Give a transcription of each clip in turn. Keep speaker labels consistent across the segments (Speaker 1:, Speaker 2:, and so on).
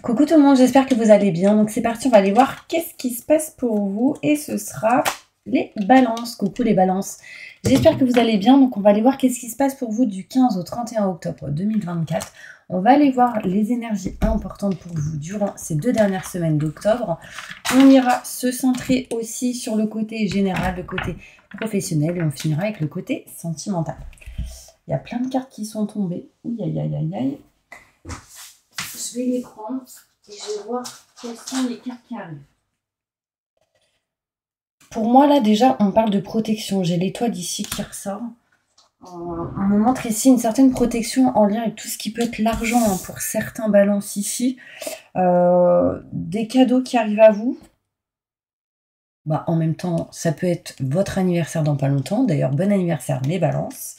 Speaker 1: Coucou tout le monde, j'espère que vous allez bien. Donc c'est parti, on va aller voir qu'est-ce qui se passe pour vous. Et ce sera les balances. Coucou les balances. J'espère que vous allez bien. Donc on va aller voir qu'est-ce qui se passe pour vous du 15 au 31 octobre 2024. On va aller voir les énergies importantes pour vous durant ces 2 dernières semaines d'octobre. On ira se centrer aussi sur le côté général, le côté professionnel. Et on finira avec le côté sentimental. Il y a plein de cartes qui sont tombées. Ouh, aïe, aïe, aïe, aïe. Je vais les prendre et je vais voir quelles sont les cartes qui arrivent. Pour moi, là, déjà, on parle de protection. J'ai l'étoile ici qui ressort. On me montre ici une certaine protection en lien avec tout ce qui peut être l'argent hein, pour certains balances ici. Des cadeaux qui arrivent à vous. Bah, en même temps, ça peut être votre anniversaire dans pas longtemps. D'ailleurs, bon anniversaire, mes balances.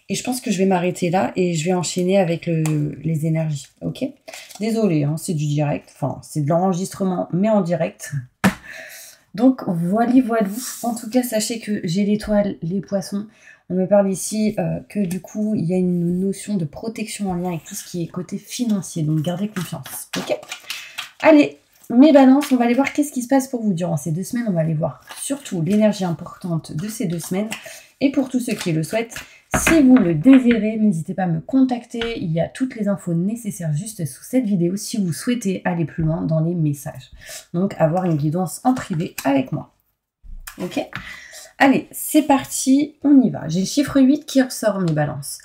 Speaker 1: Et je pense que je vais m'arrêter là et je vais enchaîner avec les énergies, ok? Désolée, hein, c'est du direct, enfin, c'est de l'enregistrement, mais en direct. Donc, voilà. En tout cas, sachez que j'ai l'étoile, les poissons. On me parle ici que du coup, il y a une notion de protection en lien avec tout ce qui est côté financier. Donc, gardez confiance, ok? Allez, mes balances, on va aller voir qu'est-ce qui se passe pour vous durant ces 2 semaines. On va aller voir surtout l'énergie importante de ces 2 semaines. Et pour tous ceux qui le souhaitent, si vous le désirez, n'hésitez pas à me contacter. Il y a toutes les infos nécessaires juste sous cette vidéo si vous souhaitez aller plus loin dans les messages. Donc, avoir une guidance en privé avec moi. Ok? Allez, c'est parti, on y va. J'ai le chiffre 8 qui ressort, mes balances.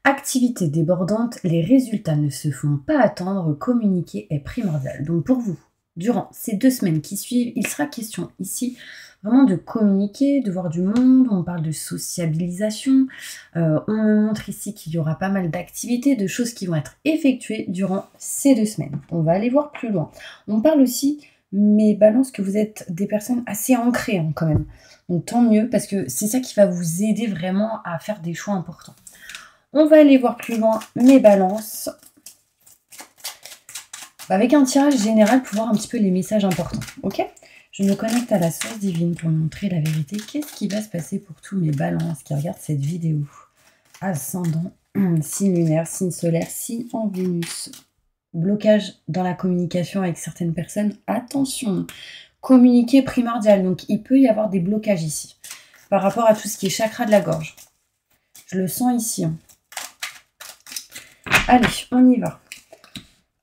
Speaker 1: Activité débordante, les résultats ne se font pas attendre, communiquer est primordial. Donc pour vous, durant ces 2 semaines qui suivent, il sera question ici vraiment de communiquer, de voir du monde, on parle de sociabilisation, on me montre ici qu'il y aura pas mal d'activités, de choses qui vont être effectuées durant ces 2 semaines. On va aller voir plus loin. On parle aussi, mes balances, que vous êtes des personnes assez ancrées hein, quand même. Donc tant mieux, parce que c'est ça qui va vous aider vraiment à faire des choix importants. On va aller voir plus loin mes balances. Avec un tirage général pour voir un petit peu les messages importants. Ok? Je me connecte à la source divine pour montrer la vérité. Qu'est-ce qui va se passer pour tous mes balances qui regardent cette vidéo? Ascendant, signe lunaire, signe solaire, signe en Vénus. Blocage dans la communication avec certaines personnes. Attention, communiquer primordial. Donc il peut y avoir des blocages ici. Par rapport à tout ce qui est chakra de la gorge. Je le sens ici. Hein. Allez, on y va.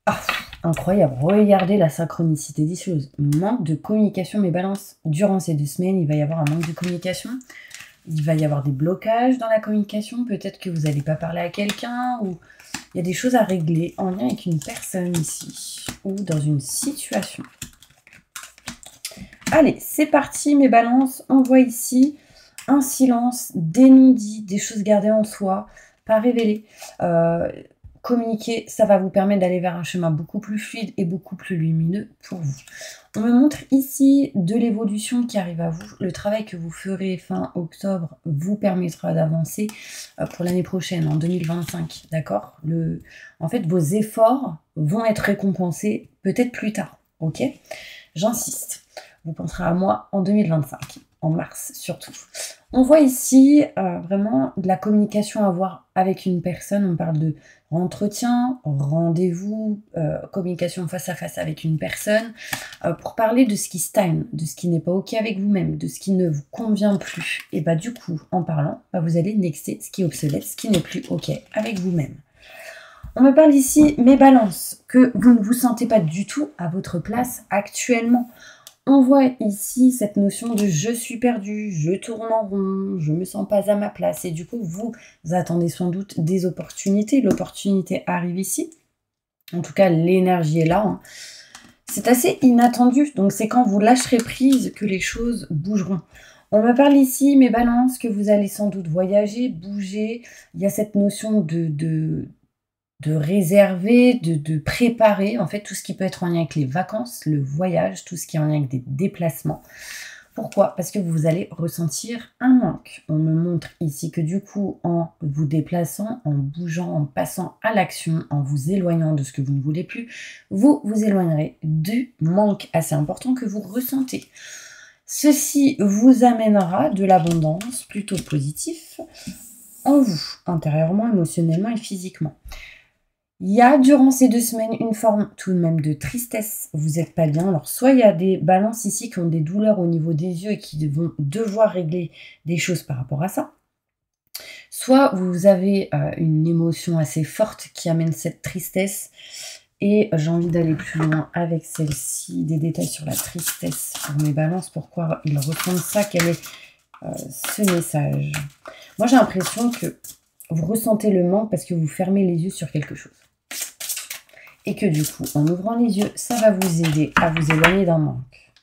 Speaker 1: Ah, incroyable. Regardez la synchronicité des choses. Manque de communication, mes balances. Durant ces 2 semaines, il va y avoir un manque de communication. Il va y avoir des blocages dans la communication. Peut-être que vous n'allez pas parler à quelqu'un ou il y a des choses à régler en lien avec une personne ici ou dans une situation. Allez, c'est parti, mes balances. On voit ici un silence, des non-dits, des choses gardées en soi, pas révélées. Communiquer, ça va vous permettre d'aller vers un chemin beaucoup plus fluide et beaucoup plus lumineux pour vous. On me montre ici de l'évolution qui arrive à vous. Le travail que vous ferez fin octobre vous permettra d'avancer pour l'année prochaine, en 2025, d'accord? En fait, vos efforts vont être récompensés peut-être plus tard, ok? J'insiste. Vous penserez à moi en 2025, en mars surtout. On voit ici vraiment de la communication à avoir avec une personne. On parle de entretien, rendez-vous, communication face à face avec une personne pour parler de ce qui stagne, de ce qui n'est pas OK avec vous-même, de ce qui ne vous convient plus. Et bah du coup, en parlant, vous allez nexter ce qui est obsolète, ce qui n'est plus OK avec vous-même. On me parle ici, mes balances, que vous ne vous sentez pas du tout à votre place actuellement. On voit ici cette notion de je suis perdu, je tourne en rond, je me sens pas à ma place. Et du coup, vous attendez sans doute des opportunités. L'opportunité arrive ici. En tout cas, l'énergie est là. Hein. C'est assez inattendu. Donc, c'est quand vous lâcherez prise que les choses bougeront. On me parle ici, mes balances, que vous allez sans doute voyager, bouger. Il y a cette notion de réserver, de préparer, en fait, tout ce qui peut être en lien avec les vacances, le voyage, tout ce qui est en lien avec des déplacements. Pourquoi? Parce que vous allez ressentir un manque. On me montre ici que du coup, en vous déplaçant, en bougeant, en passant à l'action, en vous éloignant de ce que vous ne voulez plus, vous vous éloignerez du manque assez important que vous ressentez. Ceci vous amènera de l'abondance plutôt positive en vous, intérieurement, émotionnellement et physiquement. Il y a durant ces 2 semaines une forme tout de même de tristesse, vous n'êtes pas bien. Alors soit il y a des balances ici qui ont des douleurs au niveau des yeux et qui vont devoir régler des choses par rapport à ça. Soit vous avez une émotion assez forte qui amène cette tristesse et j'ai envie d'aller plus loin avec celle-ci, des détails sur la tristesse pour mes balances, pourquoi ils ressentent ça, quel est ce message. Moi j'ai l'impression que vous ressentez le manque parce que vous fermez les yeux sur quelque chose. Et que du coup, en ouvrant les yeux, ça va vous aider à vous éloigner d'un manque.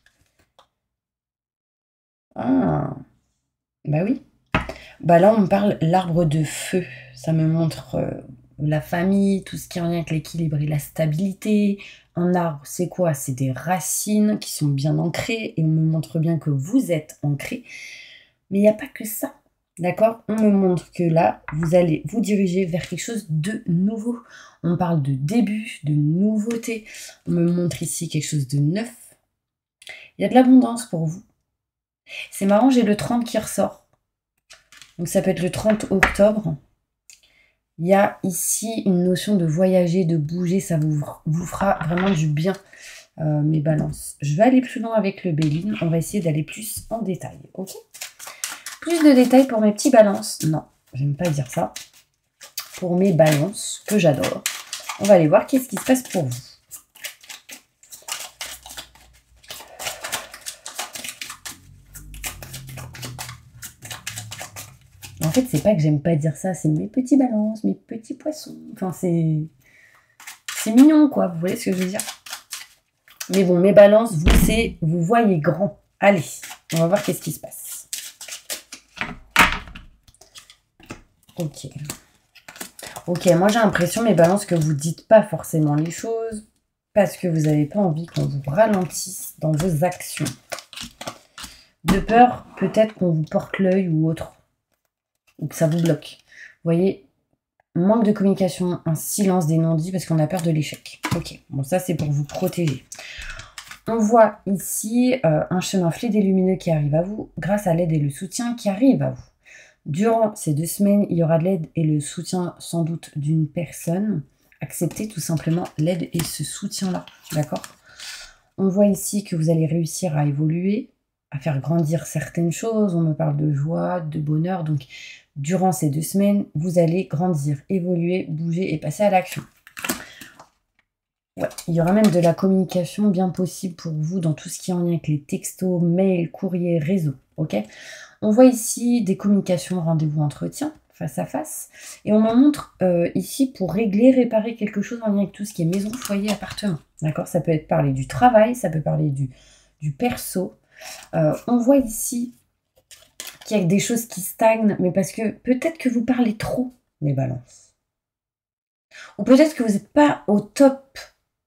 Speaker 1: Ah, bah oui. Bah là, on me parle l'arbre de feu. Ça me montre la famille, tout ce qui est en lien avec l'équilibre et la stabilité. Un arbre, c'est quoi? C'est des racines qui sont bien ancrées et on me montre bien que vous êtes ancré. Mais il n'y a pas que ça. D'accord? On me montre que là, vous allez vous diriger vers quelque chose de nouveau. On parle de début, de nouveauté. On me montre ici quelque chose de neuf. Il y a de l'abondance pour vous. C'est marrant, j'ai le 30 qui ressort. Donc ça peut être le 30 octobre. Il y a ici une notion de voyager, de bouger. Ça vous fera vraiment du bien, mes balances. Je vais aller plus loin avec le Béline. On va essayer d'aller plus en détail. Ok? Plus de détails pour mes petits balances. Non, j'aime pas dire ça. Pour mes balances, que j'adore. On va aller voir qu'est-ce qui se passe pour vous. En fait, c'est pas que j'aime pas dire ça, c'est mes petits balances, mes petits poissons. Enfin, c'est mignon, quoi. Vous voyez ce que je veux dire? Mais bon, mes balances, vous voyez grand. Allez, on va voir qu'est-ce qui se passe. Ok. Ok, moi j'ai l'impression, mes balances, que vous dites pas forcément les choses parce que vous n'avez pas envie qu'on vous ralentisse dans vos actions. De peur, peut-être qu'on vous porte l'œil ou autre. Ou que ça vous bloque. Vous voyez, manque de communication, un silence des non-dits parce qu'on a peur de l'échec. Ok, bon ça c'est pour vous protéger. On voit ici un chemin fluide et lumineux qui arrive à vous grâce à l'aide et le soutien qui arrivent à vous. Durant ces 2 semaines, il y aura de l'aide et le soutien sans doute d'une personne. Acceptez tout simplement l'aide et ce soutien-là, d'accord? On voit ici que vous allez réussir à évoluer, à faire grandir certaines choses. On me parle de joie, de bonheur. Donc, durant ces 2 semaines, vous allez grandir, évoluer, bouger et passer à l'action. Ouais, il y aura même de la communication bien possible pour vous dans tout ce qui est en lien avec les textos, mails, courriers, réseaux. Ok? On voit ici des communications, rendez-vous, entretien, face à face. Et on me montre ici pour régler, réparer quelque chose en lien avec tout ce qui est maison, foyer, appartement. D'accord? Ça peut être parler du travail, ça peut parler du perso. On voit ici qu'il y a des choses qui stagnent, mais parce que peut-être que vous parlez trop, mes balances. Ou peut-être que vous n'êtes pas au top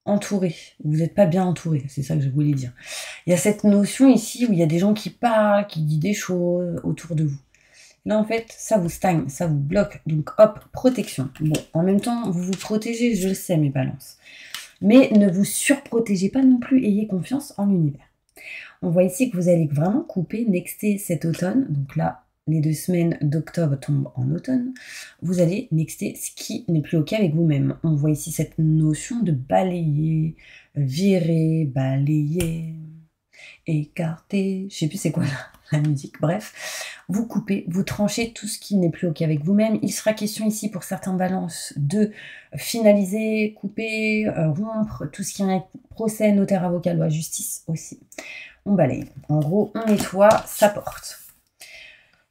Speaker 1: entouré. Vous n'êtes pas bien entouré, c'est ça que je voulais dire. Il y a cette notion ici où il y a des gens qui parlent, qui disent des choses autour de vous. Là, en fait, ça vous stagne, ça vous bloque. Donc, hop, protection. Bon, en même temps, vous vous protégez, je le sais, mes balances. Mais ne vous surprotégez pas non plus, ayez confiance en l'univers. On voit ici que vous allez vraiment couper, nexter cet automne. Donc là, les 2 semaines d'octobre tombent en automne. Vous allez nexter ce qui n'est plus OK avec vous-même. On voit ici cette notion de balayer, virer, balayer, écarter. Je sais plus c'est quoi la musique. Bref, vous coupez, vous tranchez tout ce qui n'est plus OK avec vous-même. Il sera question ici pour certains balances de finaliser, couper, rompre, tout ce qui est procès, notaire, avocat, loi, justice aussi. On balaye. En gros, on nettoie sa porte.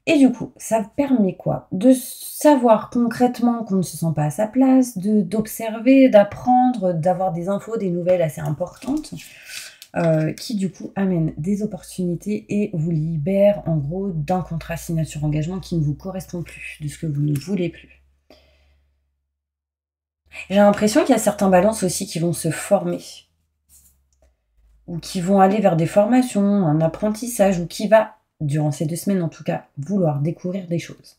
Speaker 1: Et du coup, ça permet quoi? De savoir concrètement qu'on ne se sent pas à sa place, d'observer, d'apprendre, d'avoir des infos, des nouvelles assez importantes, qui du coup amènent des opportunités et vous libèrent en gros d'un contrat signature-engagement qui ne vous correspond plus, de ce que vous ne voulez plus. J'ai l'impression qu'il y a certains balances aussi qui vont se former, ou qui vont aller vers des formations, un apprentissage, ou qui va, durant ces 2 semaines en tout cas, vouloir découvrir des choses.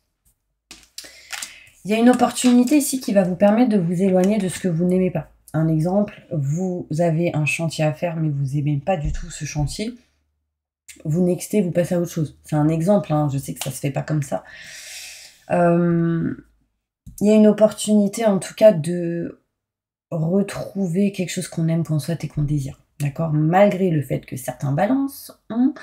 Speaker 1: Il y a une opportunité ici qui va vous permettre de vous éloigner de ce que vous n'aimez pas. Un exemple, vous avez un chantier à faire, mais vous n'aimez pas du tout ce chantier. Vous nextez, vous passez à autre chose. C'est un exemple, hein, je sais que ça ne se fait pas comme ça. Il y a une opportunité en tout cas de retrouver quelque chose qu'on aime, qu'on souhaite et qu'on désire. D'accord? Malgré le fait que certains balances ont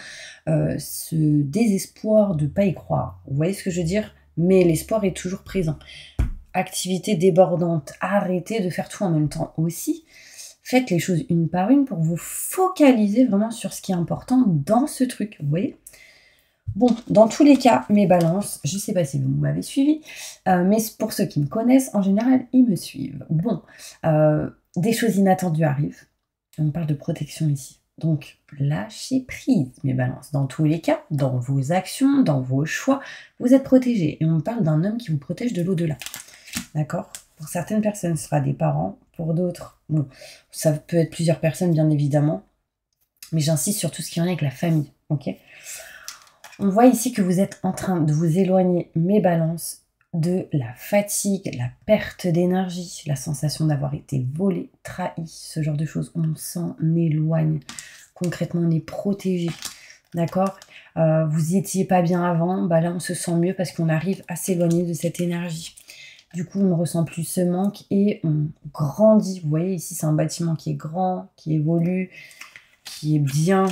Speaker 1: ce désespoir de ne pas y croire. Vous voyez ce que je veux dire? Mais l'espoir est toujours présent. Activité débordante, arrêtez de faire tout en même temps aussi. Faites les choses une par une pour vous focaliser vraiment sur ce qui est important dans ce truc. Vous voyez? Bon, dans tous les cas, mes balances, je ne sais pas si vous m'avez suivi, mais pour ceux qui me connaissent, en général, ils me suivent. Bon, des choses inattendues arrivent. On parle de protection ici. Donc, lâchez prise, mes balances. Dans tous les cas, dans vos actions, dans vos choix, vous êtes protégés. Et on parle d'un homme qui vous protège de l'au-delà. D'accord? Pour certaines personnes, ce sera des parents. Pour d'autres, bon, ça peut être plusieurs personnes, bien évidemment. Mais j'insiste sur tout ce qui est en lien avec la famille. Ok? On voit ici que vous êtes en train de vous éloigner, mes balances, de la fatigue, la perte d'énergie, la sensation d'avoir été volé, trahi, ce genre de choses. On s'en éloigne. Concrètement, on est protégé. D'accord? Vous y étiez pas bien avant, bah là on se sent mieux parce qu'on arrive à s'éloigner de cette énergie. Du coup, on ne ressent plus ce manque et on grandit. Vous voyez, ici, c'est un bâtiment qui est grand, qui évolue, qui est bien,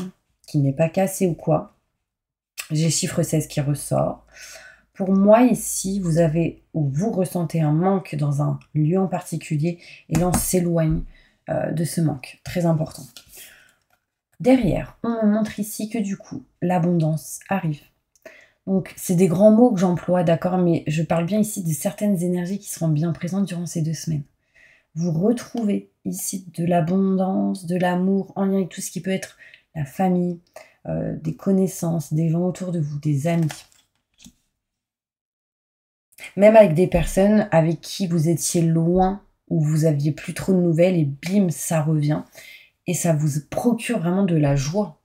Speaker 1: qui n'est pas cassé ou quoi. J'ai chiffre 16 qui ressort. Pour moi, ici, vous avez ou vous ressentez un manque dans un lieu en particulier et là, on s'éloigne de ce manque. Très important. Derrière, on me montre ici que du coup, l'abondance arrive. Donc, c'est des grands mots que j'emploie, d'accord, mais je parle bien ici de certaines énergies qui seront bien présentes durant ces 2 semaines. Vous retrouvez ici de l'abondance, de l'amour, en lien avec tout ce qui peut être la famille, des connaissances, des gens autour de vous, des amis. Même avec des personnes avec qui vous étiez loin, où vous aviez plus trop de nouvelles, et bim, ça revient. Et ça vous procure vraiment de la joie.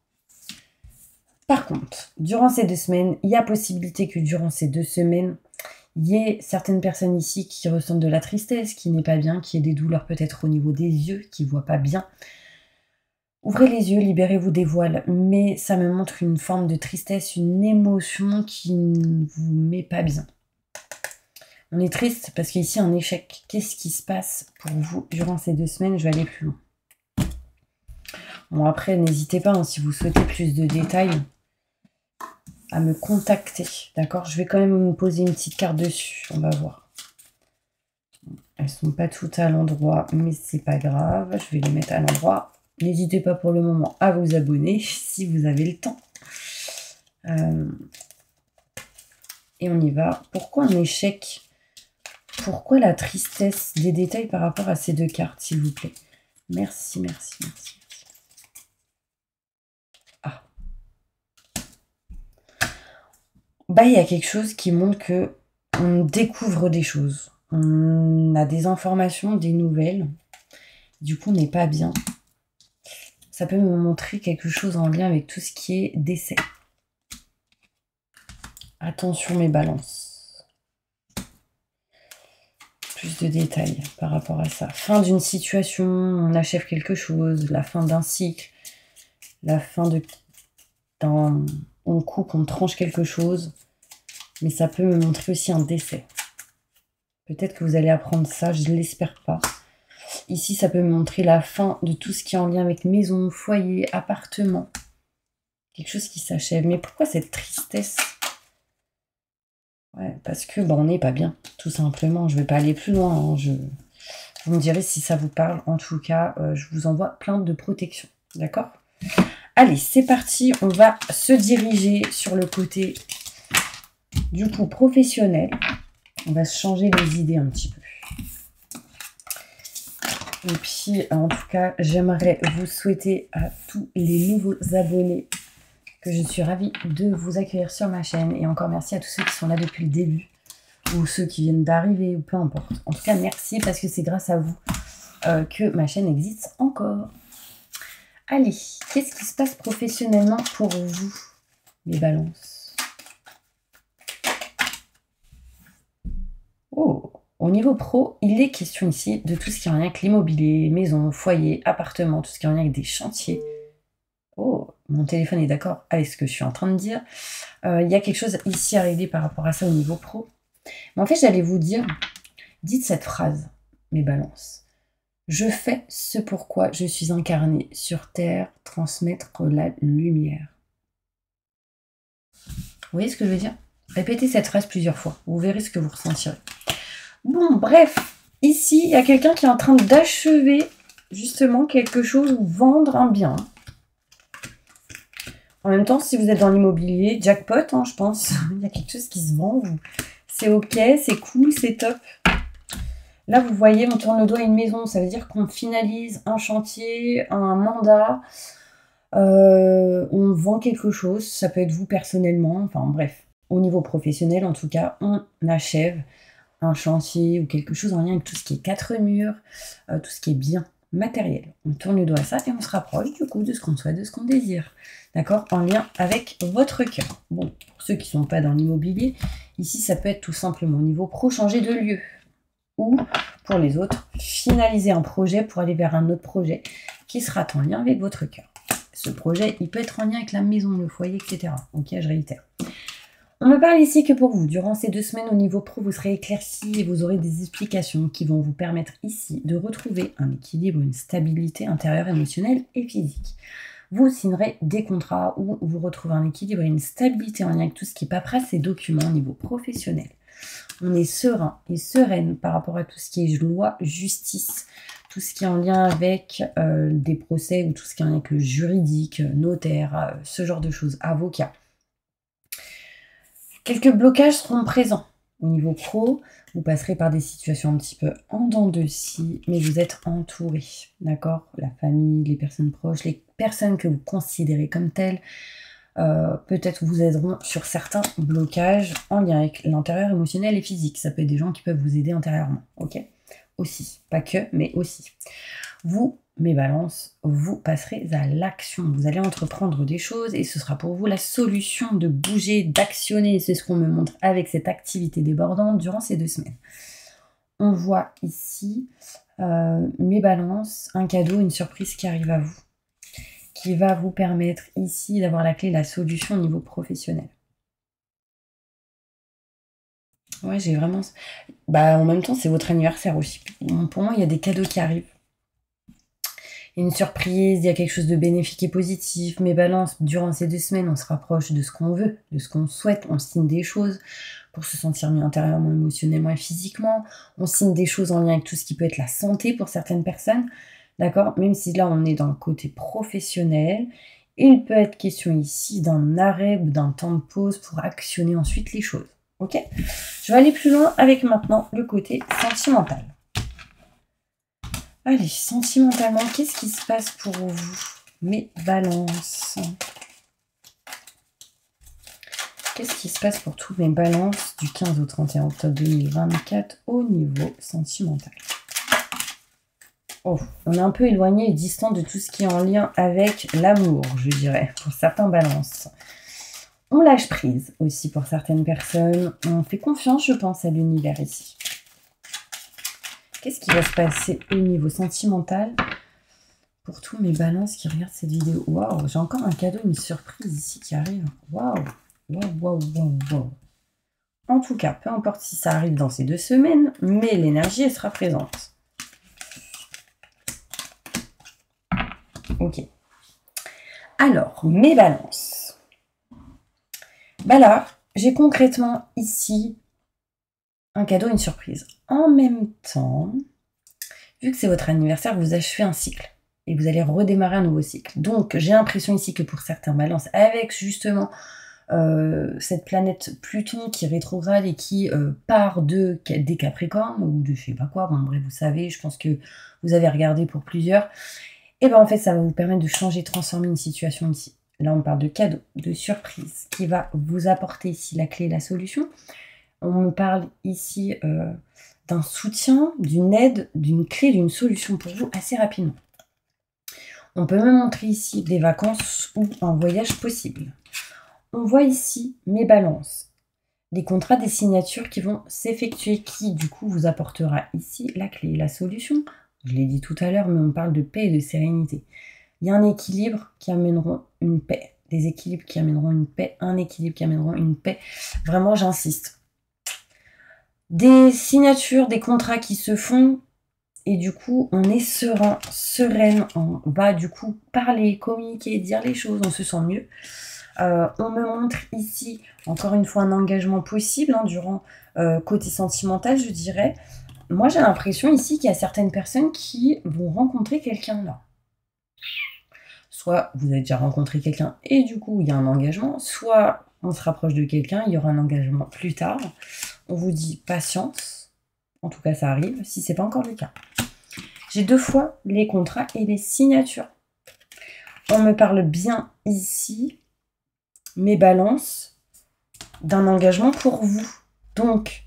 Speaker 1: Par contre, durant ces 2 semaines, il y a possibilité que durant ces 2 semaines, il y ait certaines personnes ici qui ressentent de la tristesse, qui n'est pas bien, qui aient des douleurs peut-être au niveau des yeux, qui ne voient pas bien. Ouvrez les yeux, libérez-vous des voiles, mais ça me montre une forme de tristesse, une émotion qui ne vous met pas bien. On est triste parce qu'ici, un échec. Qu'est-ce qui se passe pour vous durant ces 2 semaines? Je vais aller plus loin. Bon, après, n'hésitez pas, hein, si vous souhaitez plus de détails, à me contacter. D'accord? Je vais quand même me poser une petite carte dessus. On va voir. Elles ne sont pas toutes à l'endroit, mais c'est pas grave. Je vais les mettre à l'endroit. N'hésitez pas pour le moment à vous abonner si vous avez le temps. Et on y va. Pourquoi un échec? Pourquoi la tristesse? Des détails par rapport à ces 2 cartes, s'il vous plaît. Merci, merci, merci. Ah. Bah, il y a quelque chose qui montre que on découvre des choses. On a des informations, des nouvelles. Du coup, on n'est pas bien. Ça peut me montrer quelque chose en lien avec tout ce qui est décès. Attention, mes balances. Plus de détails par rapport à ça. Fin d'une situation, on achève quelque chose, la fin d'un cycle, la fin d'un... On coupe, on tranche quelque chose, mais ça peut me montrer aussi un décès. Peut-être que vous allez apprendre ça, je ne l'espère pas. Ici, ça peut me montrer la fin de tout ce qui est en lien avec maison, foyer, appartement. Quelque chose qui s'achève. Mais pourquoi cette tristesse? Ouais, parce que on n'est pas bien, tout simplement. Je ne vais pas aller plus loin. Hein. Vous me direz si ça vous parle. En tout cas, je vous envoie plein de protection. D'accord? Allez, c'est parti. On va se diriger sur le côté du coup professionnel. On va se changer les idées un petit peu. Et puis, en tout cas, j'aimerais vous souhaiter à tous les nouveaux abonnés que je suis ravie de vous accueillir sur ma chaîne. Et encore merci à tous ceux qui sont là depuis le début ou ceux qui viennent d'arriver ou peu importe. En tout cas, merci parce que c'est grâce à vous que ma chaîne existe encore. Allez, qu'est-ce qui se passe professionnellement pour vous, les balances? Oh, au niveau pro, il est question ici de tout ce qui est en lien avec l'immobilier, maison, foyer, appartement, tout ce qui est en lien avec des chantiers. Oh, mon téléphone est d'accord avec ce que je suis en train de dire. Il y a quelque chose ici à régler par rapport à ça au niveau pro. Mais en fait, j'allais vous dire, dites cette phrase, mes balances. Je fais ce pourquoi je suis incarnée sur Terre, transmettre la lumière. Vous voyez ce que je veux dire? Répétez cette phrase plusieurs fois, vous verrez ce que vous ressentirez. Bon, bref, ici, il y a quelqu'un qui est en train d'achever justement quelque chose ou vendre un bien. En même temps, si vous êtes dans l'immobilier, jackpot, hein, je pense. Il y a quelque chose qui se vend. C'est ok, c'est cool, c'est top. Là, vous voyez, on tourne le doigt à une maison. Ça veut dire qu'on finalise un chantier, un mandat. On vend quelque chose. Ça peut être vous personnellement. Enfin, bref. Au niveau professionnel, en tout cas, on achève un chantier ou quelque chose en lien avec tout ce qui est quatre murs, tout ce qui est bien matériel. On tourne le doigt à ça et on se rapproche du coup de ce qu'on souhaite, de ce qu'on désire. D'accord? En lien avec votre cœur. Bon, pour ceux qui ne sont pas dans l'immobilier, ici ça peut être tout simplement au niveau pro, changer de lieu. Ou pour les autres, finaliser un projet pour aller vers un autre projet qui sera en lien avec votre cœur. Ce projet, il peut être en lien avec la maison, le foyer, etc. Ok, je réitère. On me parle ici que pour vous, durant ces 2 semaines au niveau pro, vous serez éclairci et vous aurez des explications qui vont vous permettre ici de retrouver un équilibre, une stabilité intérieure, émotionnelle et physique. Vous signerez des contrats où vous retrouvez un équilibre et une stabilité en lien avec tout ce qui est paperasse et documents au niveau professionnel. On est serein et sereine par rapport à tout ce qui est loi, justice, tout ce qui est en lien avec des procès ou tout ce qui est en lien avec le juridique, notaire, ce genre de choses, avocat. Quelques blocages seront présents au niveau pro. Vous passerez par des situations un petit peu en dents de scie, mais vous êtes entouré, d'accord? La famille, les personnes proches, les personnes que vous considérez comme telles, peut-être vous aideront sur certains blocages en lien avec l'intérieur émotionnel et physique. Ça peut être des gens qui peuvent vous aider intérieurement, ok? Aussi, pas que, mais aussi. Vous, mes balances, vous passerez à l'action. Vous allez entreprendre des choses et ce sera pour vous la solution de bouger, d'actionner. C'est ce qu'on me montre avec cette activité débordante durant ces 2 semaines. On voit ici, mes balances, un cadeau, une surprise qui arrive à vous, qui va vous permettre ici d'avoir la clé, la solution au niveau professionnel. Ouais, j'ai vraiment... Bah, en même temps, c'est votre anniversaire aussi. Pour moi, il y a des cadeaux qui arrivent. Une surprise, il y a quelque chose de bénéfique et positif. Mes balances, durant ces 2 semaines, on se rapproche de ce qu'on veut, de ce qu'on souhaite. On signe des choses pour se sentir mieux intérieurement, émotionnellement et physiquement. On signe des choses en lien avec tout ce qui peut être la santé pour certaines personnes. D'accord? Même si là, on est dans le côté professionnel. Il peut être question ici d'un arrêt ou d'un temps de pause pour actionner ensuite les choses. Ok? Je vais aller plus loin avec maintenant le côté sentimental. Allez, sentimentalement, qu'est-ce qui se passe pour vous, mes balances? Qu'est-ce qui se passe pour tous mes balances du 15 au 31 octobre 2024 au niveau sentimental? Oh, on est un peu éloigné et distant de tout ce qui est en lien avec l'amour, je dirais, pour certains balances. On lâche prise aussi pour certaines personnes. On fait confiance, je pense, à l'univers ici. Qu'est-ce qui va se passer au niveau sentimental pour tous mes balances qui regardent cette vidéo? Waouh, j'ai encore un cadeau, une surprise ici qui arrive. Waouh, waouh, waouh, waouh, waouh. En tout cas, peu importe si ça arrive dans ces 2 semaines, mais l'énergie, elle sera présente. Ok. Alors, mes balances. Bah là, j'ai concrètement ici un cadeau, une surprise. En même temps, vu que c'est votre anniversaire, vous achevez un cycle et vous allez redémarrer un nouveau cycle. Donc, j'ai l'impression ici que pour certains balances, avec justement cette planète Pluton qui rétrograde et qui part des Capricornes ou de je sais pas quoi, bon bref, vous savez, je pense que vous avez regardé pour plusieurs, et bien en fait, ça va vous permettre de changer, de transformer une situation ici. Là, on parle de cadeau, de surprise, qui va vous apporter ici la clé, la solution. On me parle ici d'un soutien, d'une aide, d'une clé, d'une solution pour vous assez rapidement. On peut même montrer ici des vacances ou un voyage possible. On voit ici mes balances, des contrats, des signatures qui vont s'effectuer, qui du coup vous apportera ici la clé, la solution. Je l'ai dit tout à l'heure, mais on parle de paix et de sérénité. Il y a un équilibre qui amèneront une paix, des équilibres qui amèneront une paix, un équilibre qui amèneront une paix. Vraiment, j'insiste. Des signatures, des contrats qui se font Et du coup, on est serein, sereine, on va du coup parler, communiquer, dire les choses, on se sent mieux. On me montre ici, encore une fois, un engagement possible durant côté sentimental, je dirais. Moi, j'ai l'impression ici qu'il y a certaines personnes qui vont rencontrer quelqu'un là. Soit vous avez déjà rencontré quelqu'un et du coup, il y a un engagement, soit on se rapproche de quelqu'un, il y aura un engagement plus tard. On vous dit patience. En tout cas, ça arrive, si ce n'est pas encore le cas. J'ai 2 fois les contrats et les signatures. On me parle bien ici, mes balances, d'un engagement pour vous. Donc,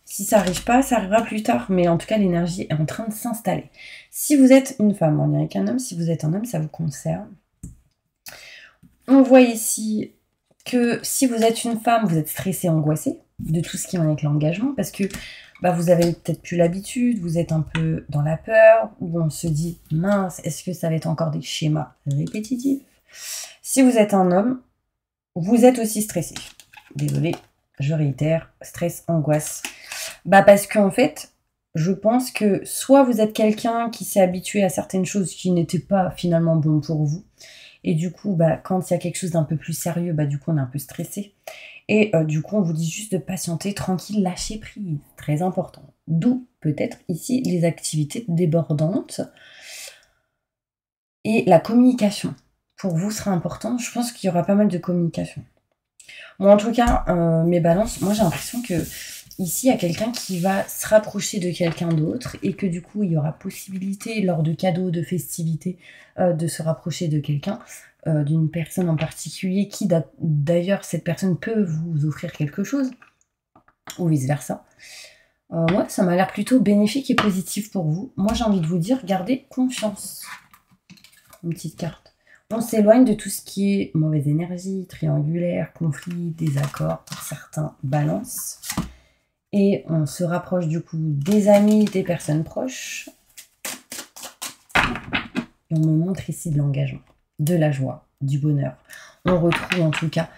Speaker 1: si ça n'arrive pas, ça arrivera plus tard. Mais en tout cas, l'énergie est en train de s'installer. Si vous êtes une femme en lien avec un homme, si vous êtes un homme, ça vous concerne. On voit ici que si vous êtes une femme, vous êtes stressée, angoissée de tout ce qui est en avec l'engagement, parce que vous avez peut-être plus l'habitude, vous êtes un peu dans la peur, où on se dit, mince, est-ce que ça va être encore des schémas répétitifs? Si vous êtes un homme, vous êtes aussi stressé. Désolée, je réitère, stress, angoisse. Parce qu'en fait, je pense que soit vous êtes quelqu'un qui s'est habitué à certaines choses qui n'étaient pas finalement bonnes pour vous, et du coup, quand il y a quelque chose d'un peu plus sérieux, du coup, on est un peu stressé. Et du coup, on vous dit juste de patienter, tranquille, lâcher prise. Très important. D'où, peut-être, ici, les activités débordantes. Et la communication, pour vous, sera importante. Je pense qu'il y aura pas mal de communication. Bon, en tout cas, mes balances, moi, j'ai l'impression que ici, il y a quelqu'un qui va se rapprocher de quelqu'un d'autre et que du coup, il y aura possibilité, lors de cadeaux, de festivités, de se rapprocher de quelqu'un, d'une personne en particulier qui, d'ailleurs, cette personne peut vous offrir quelque chose, ou vice-versa. Ouais, ça m'a l'air plutôt bénéfique et positif pour vous. Moi, j'ai envie de vous dire, gardez confiance. Une petite carte. On s'éloigne de tout ce qui est mauvaise énergie, triangulaire, conflit, désaccord pour certains balances. Et on se rapproche du coup des amis, des personnes proches. Et on me montre ici de l'engagement, de la joie, du bonheur. On retrouve en tout cas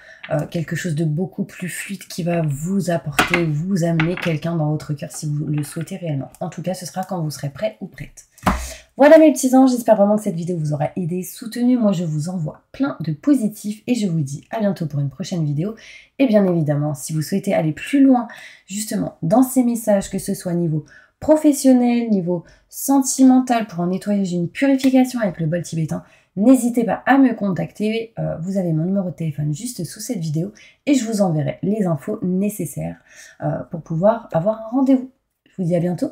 Speaker 1: quelque chose de beaucoup plus fluide qui va vous apporter, vous amener quelqu'un dans votre cœur si vous le souhaitez réellement. En tout cas, ce sera quand vous serez prêt ou prête. Voilà mes petits anges, j'espère vraiment que cette vidéo vous aura aidé, soutenu. Moi, je vous envoie plein de positifs et je vous dis à bientôt pour une prochaine vidéo. Et bien évidemment, si vous souhaitez aller plus loin, justement, dans ces messages, que ce soit niveau professionnel, niveau sentimental, pour un nettoyage, une purification avec le bol tibétain, n'hésitez pas à me contacter. Vous avez mon numéro de téléphone juste sous cette vidéo et je vous enverrai les infos nécessaires pour pouvoir avoir un rendez-vous. Je vous dis à bientôt.